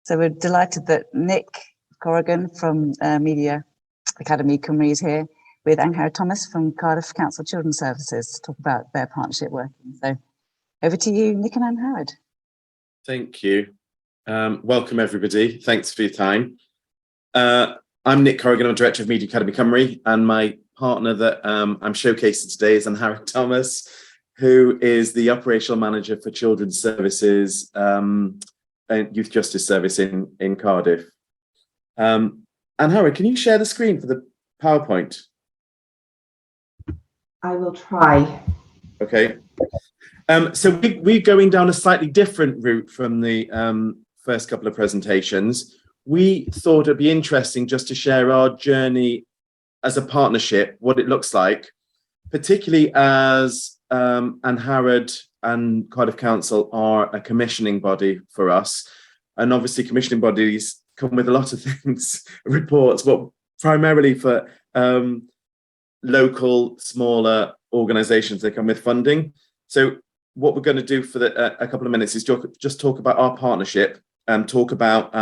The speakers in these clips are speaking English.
So we're delighted that Nick Corrigan from Media Academy Cymru is here with Angharad Thomas from Cardiff Council Children's Services to talk about their partnership working. So over to you, Nick and Angharad. Thank you. Welcome everybody. Thanks for your time. I'm Nick Corrigan, I'm Director of Media Academy Cymru, and my partner that I'm showcasing today is Angharad Thomas, who is the Operational Manager for Children's Services and Youth Justice Service in Cardiff. Angharad, can you share the screen for the PowerPoint? I will try. Okay. So we're going down a slightly different route from the first couple of presentations. We thought it'd be interesting just to share our journey as a partnership, what it looks like, particularly as Angharad and Cardiff Council are a commissioning body for us. And obviously commissioning bodies come with a lot of things, reports, but primarily for local, smaller organisations, they come with funding. So what we're going to do for a couple of minutes is just talk about our partnership and talk about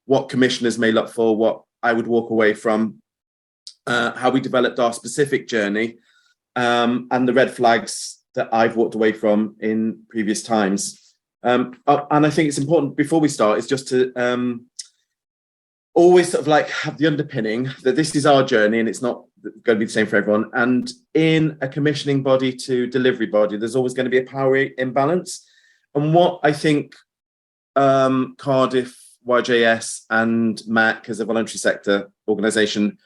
what commissioners may look for, what I would walk away from, how we developed our specific journey, and the red flags that I've walked away from in previous times. And I think it's important before we start is just to always sort of like have the underpinning that this is our journey and it's not going to be the same for everyone. And in a commissioning body to delivery body, there's always going to be a power imbalance. And what I think Cardiff, YJS and MAC as a voluntary sector organisation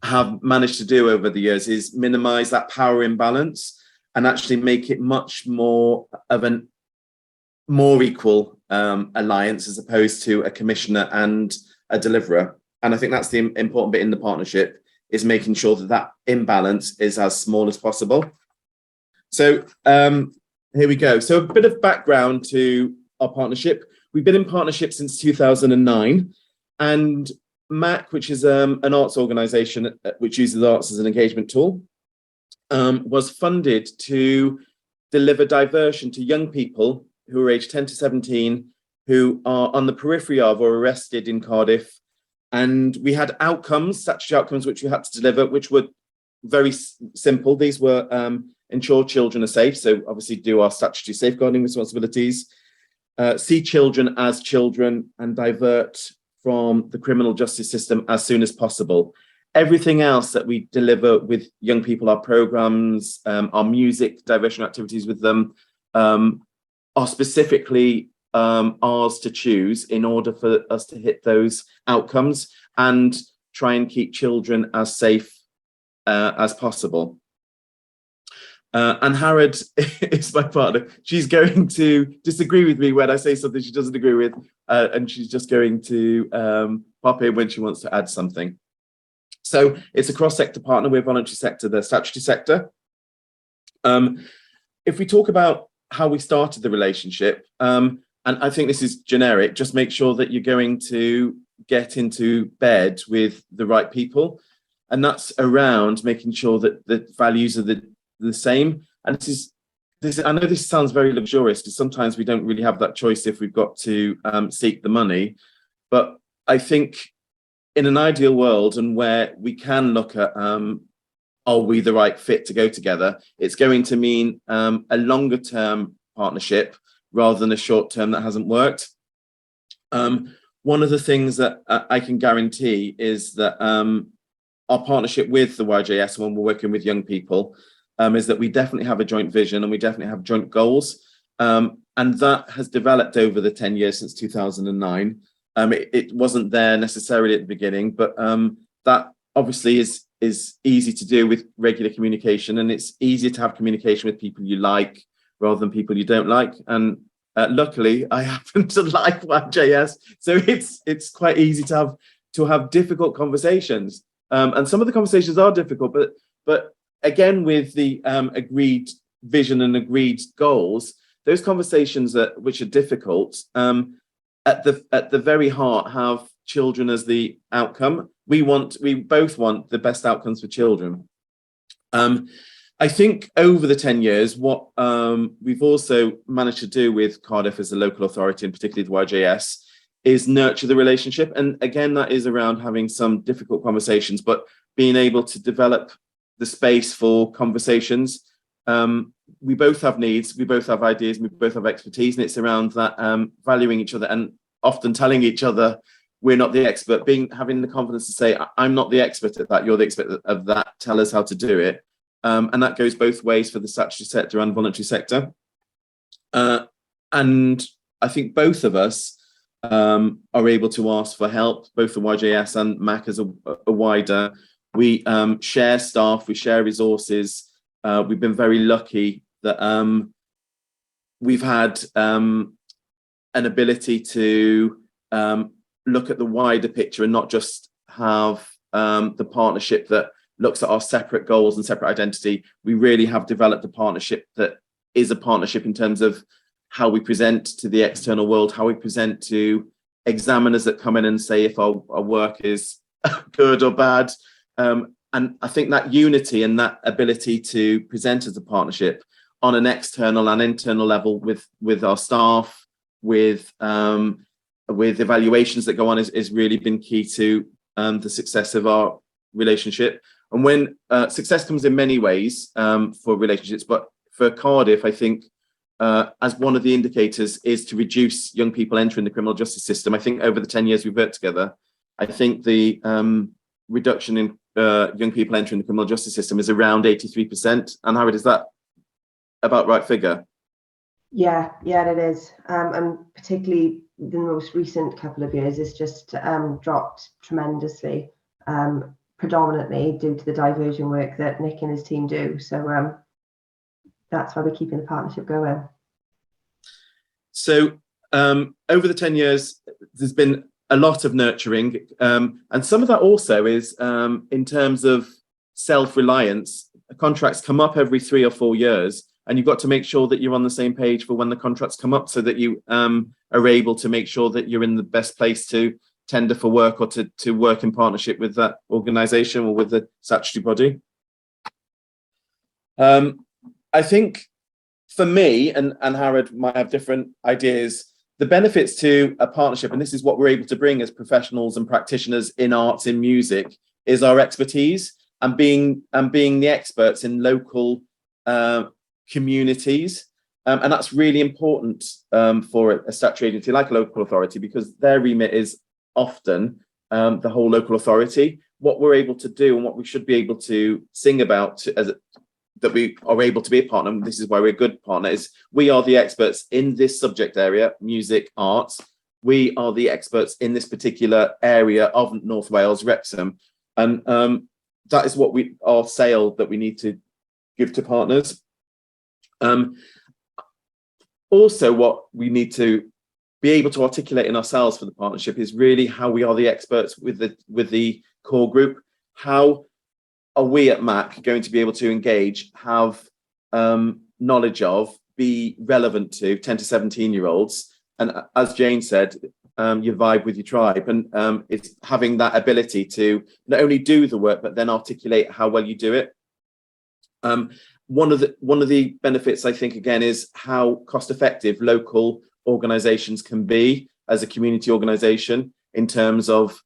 have managed to do over the years is minimise that power imbalance and actually make it much more of an more equal alliance as opposed to a commissioner and a deliverer. And I think that's the important bit in the partnership, is making sure that that imbalance is as small as possible. So here we go. So a bit of background to our partnership. We've been in partnership since 2009, and MAC, which is an arts organisation which uses arts as an engagement tool, was funded to deliver diversion to young people who are aged 10 to 17, who are on the periphery of or arrested in Cardiff. And we had outcomes, statutory outcomes, which we had to deliver, which were very simple. These were ensure children are safe, so obviously do our statutory safeguarding responsibilities, see children as children, and divert from the criminal justice system as soon as possible. Everything else that we deliver with young people, our programmes, our music, diversion activities with them, are specifically ours to choose in order for us to hit those outcomes and try and keep children as safe as possible. Angharad is my partner. She's going to disagree with me when I say something she doesn't agree with, and she's just going to pop in when she wants to add something. So it's a cross-sector partner. We're voluntary sector, the statutory sector. If we talk about how we started the relationship, and I think this is generic, just make sure that you're going to get into bed with the right people. And that's around making sure that the values are the same. And I know this sounds very luxurious because sometimes we don't really have that choice if we've got to seek the money. But I think in an ideal world, and where we can look at are we the right fit to go together, it's going to mean a longer term partnership rather than a short term that hasn't worked. One of the things that I can guarantee is that our partnership with the YJS, when we're working with young people, is that we definitely have a joint vision and we definitely have joint goals. And that has developed over the 10 years since 2009. It wasn't there necessarily at the beginning, but that obviously is easy to do with regular communication, and it's easier to have communication with people you like rather than people you don't like. And luckily, I happen to like YJS, so it's quite easy to have difficult conversations. And some of the conversations are difficult, but again, with the agreed vision and agreed goals, those conversations which are difficult, at the very heart have children as the outcome. We both want the best outcomes for children. I think over the 10 years, what we've also managed to do with Cardiff as a local authority, and particularly the YJS, is nurture the relationship. And again, that is around having some difficult conversations, but being able to develop the space for conversations. We both have needs, we both have ideas, we both have expertise, and it's around that valuing each other and often telling each other we're not the expert, having the confidence to say, I'm not the expert at that, you're the expert of that, tell us how to do it. And that goes both ways for the statutory sector and voluntary sector. And I think both of us are able to ask for help, both the YJS and MAC as a wider. We share staff, we share resources. We've been very lucky that we've had an ability to look at the wider picture and not just have the partnership that looks at our separate goals and separate identity. We really have developed a partnership that is a partnership in terms of how we present to the external world, how we present to examiners that come in and say if our work is good or bad. And I think that unity and that ability to present as a partnership on an external and internal level with our staff, with evaluations that go on is really been key to the success of our relationship. And when success comes in many ways for relationships, but for Cardiff, I think as one of the indicators is to reduce young people entering the criminal justice system. I think over the 10 years we've worked together, I think the reduction in young people entering the criminal justice system is around 83%. And Angharad, is that about right figure? Yeah, it is. And particularly the most recent couple of years, it's just dropped tremendously, predominantly due to the diversion work that Nick and his team do. So that's why we're keeping the partnership going. So over the 10 years, there's been a lot of nurturing. And some of that also is in terms of self-reliance. Contracts come up every 3 or 4 years, and you've got to make sure that you're on the same page for when the contracts come up so that you are able to make sure that you're in the best place to tender for work or to work in partnership with that organisation or with the statutory body. I think for me, and Angharad might have different ideas, the benefits to a partnership, and this is what we're able to bring as professionals and practitioners in arts, in music, is our expertise and being the experts in local communities. And that's really important for a statutory agency like a local authority, because their remit is often the whole local authority. What we're able to do and what we should be able to sing about that we are able to be a partner, and this is why we're a good partner, is we are the experts in this subject area, music, arts. We are the experts in this particular area of North Wales, Wrexham. And that is what our sale that we need to give to partners. Also, what we need to be able to articulate in ourselves for the partnership is really how we are the experts with the core group. How are we at MAC going to be able to engage, have knowledge of, be relevant to 10 to 17-year-olds? And as Jane said, you vibe with your tribe, and it's having that ability to not only do the work but then articulate how well you do it. One of the benefits, I think, again, is how cost effective local organisations can be as a community organisation in terms of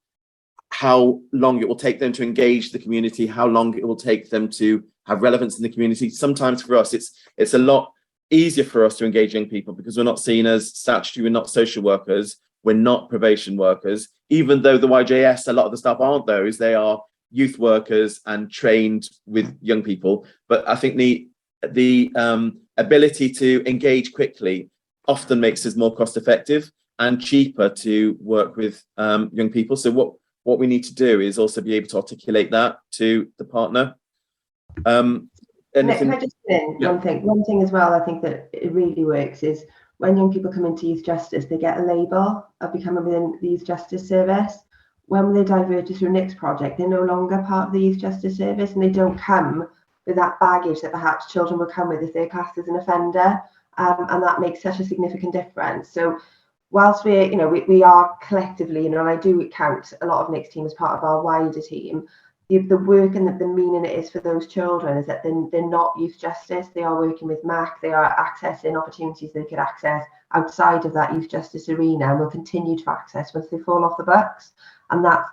how long it will take them to engage the community, how long it will take them to have relevance in the community. Sometimes for us, it's a lot easier for us to engage young people because we're not seen as statutory, we're not social workers, we're not probation workers, even though the YJS, a lot of the staff aren't those, they are youth workers and trained with young people. But I think the ability to engage quickly often makes us more cost effective and cheaper to work with young people. So what we need to do is also be able to articulate that to the partner. Can I just say one thing? One thing as well, I think that it really works is when young people come into youth justice, they get a label of becoming within the youth justice service. When they diverge through Nick's project, they're no longer part of the youth justice service, and they don't come with that baggage that perhaps children will come with if they're classed as an offender, and that makes such a significant difference. So whilst we are collectively, and I do count a lot of Nick's team as part of our wider team, the work and the meaning it is for those children is that they're not youth justice. They are working with MAC. They are accessing opportunities they could access outside of that youth justice arena, and will continue to access once they fall off the books. And that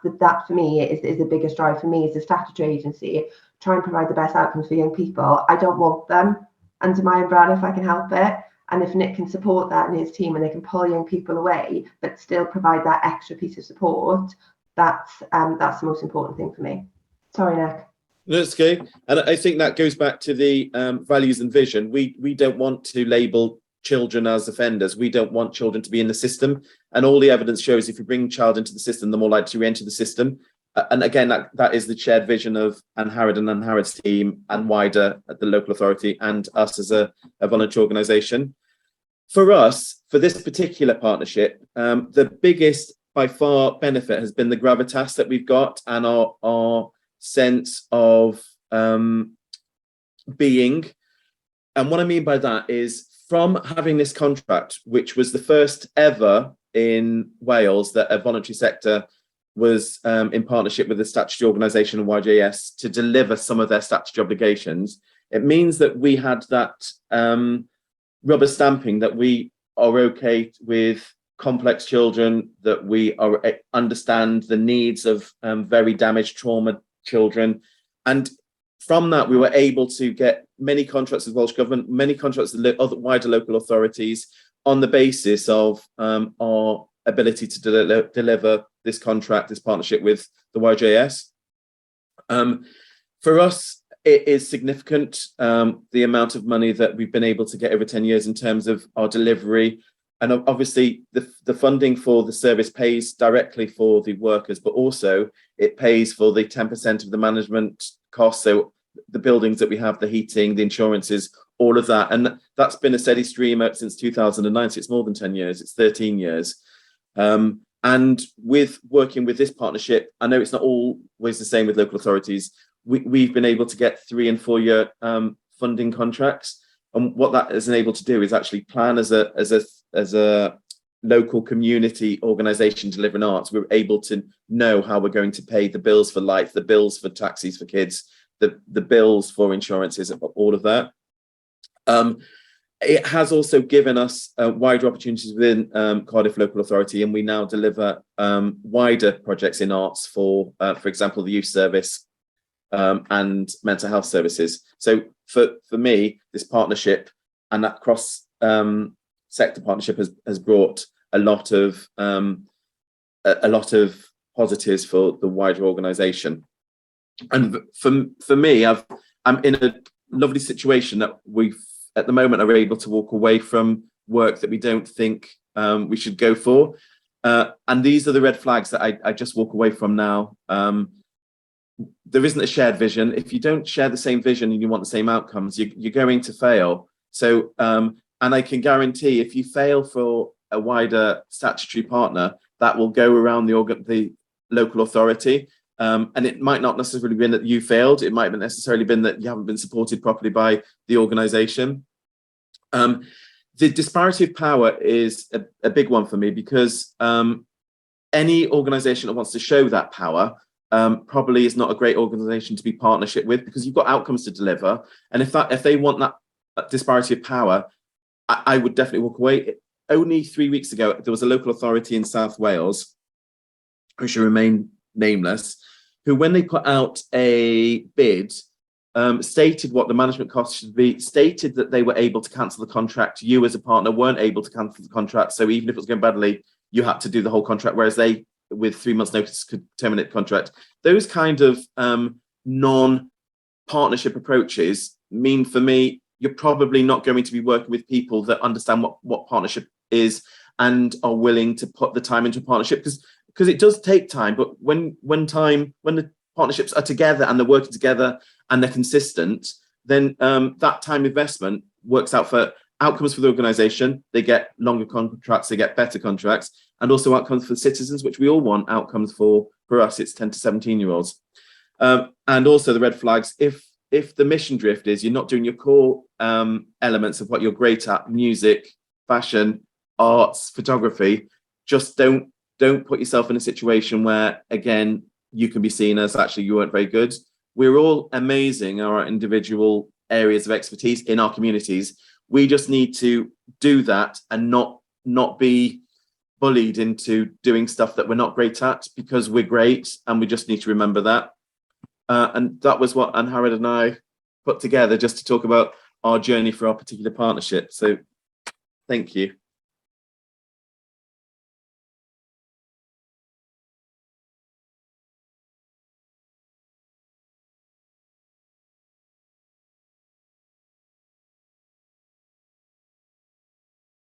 for me is the biggest drive for me as a statutory agency. Try and provide the best outcomes for young people. I don't want them under my umbrella if I can help it. And if Nick can support that and his team, and they can pull young people away, but still provide that extra piece of support, that's the most important thing for me. Sorry, Nick. That's okay. And I think that goes back to the values and vision. We don't want to label children as offenders. We don't want children to be in the system. And all the evidence shows if you bring a child into the system, they're more likely to re-enter the system. And again, that is the shared vision of Angharad and Angharad's team and wider at the local authority and us as a voluntary organisation. For us, for this particular partnership, the biggest by far benefit has been the gravitas that we've got and our sense of being. And what I mean by that is from having this contract, which was the first ever in Wales that a voluntary sector was in partnership with the statutory organisation and YJS to deliver some of their statutory obligations, it means that we had that rubber stamping that we are okay with complex children, that we understand the needs of very damaged trauma children. And from that, we were able to get many contracts with Welsh Government, many contracts with other wider local authorities on the basis of our ability to deliver this contract, this partnership with the YJS. For us, it is significant, the amount of money that we've been able to get over 10 years in terms of our delivery. And obviously, the funding for the service pays directly for the workers, but also it pays for the 10% of the management costs. So the buildings that we have, the heating, the insurances, all of that. And that's been a steady stream since 2009. So it's more than 10 years, it's 13 years. And with working with this partnership, I know it's not always the same with local authorities. We've been able to get 3 and 4 year funding contracts. And what that is enabled to do is actually plan as a local community organisation delivering arts. We're able to know how we're going to pay the bills for life, the bills for taxis for kids, the bills for insurances, all of that. It has also given us wider opportunities within Cardiff Local Authority, and we now deliver wider projects in arts for example, the youth service and mental health services. So for me, this partnership and that cross sector partnership has brought a lot of positives for the wider organisation. And for me, I'm in a lovely situation that we've at the moment are able to walk away from work that we don't think we should go for. And these are the red flags that I just walk away from now. There isn't a shared vision. If you don't share the same vision and you want the same outcomes, you're going to fail. So, and I can guarantee if you fail for a wider statutory partner, that will go around the local authority. And it might not necessarily been that you failed. It might have necessarily been that you haven't been supported properly by the organisation. The disparity of power is a big one for me because any organisation that wants to show that power probably is not a great organisation to be partnership with, because you've got outcomes to deliver. And if they want that disparity of power, I would definitely walk away. Only 3 weeks ago, there was a local authority in South Wales, who should remain nameless, who, when they put out a bid, stated what the management costs should be, stated that they were able to cancel the contract. You as a partner weren't able to cancel the contract. So even if it was going badly, you had to do the whole contract, whereas they, with 3 months notice, could terminate the contract. Those kind of non-partnership approaches mean, for me, you're probably not going to be working with people that understand what partnership is and are willing to put the time into a partnership, because it does take time. But when the partnerships are together and they're working together and they're consistent, then that time investment works out for outcomes for the organisation. They get longer contracts, they get better contracts, and also outcomes for citizens, which we all want outcomes for. For us, it's 10 to 17-year-olds. And also the red flags, if the mission drift is you're not doing your core elements of what you're great at, music, fashion, arts, photography, just don't put yourself in a situation where, again, you can be seen as actually you weren't very good. We're all amazing, our individual areas of expertise in our communities. We just need to do that and not be bullied into doing stuff that we're not great at, because we're great, and we just need to remember that. And that was what Angharad and I put together just to talk about our journey for our particular partnership. So thank you.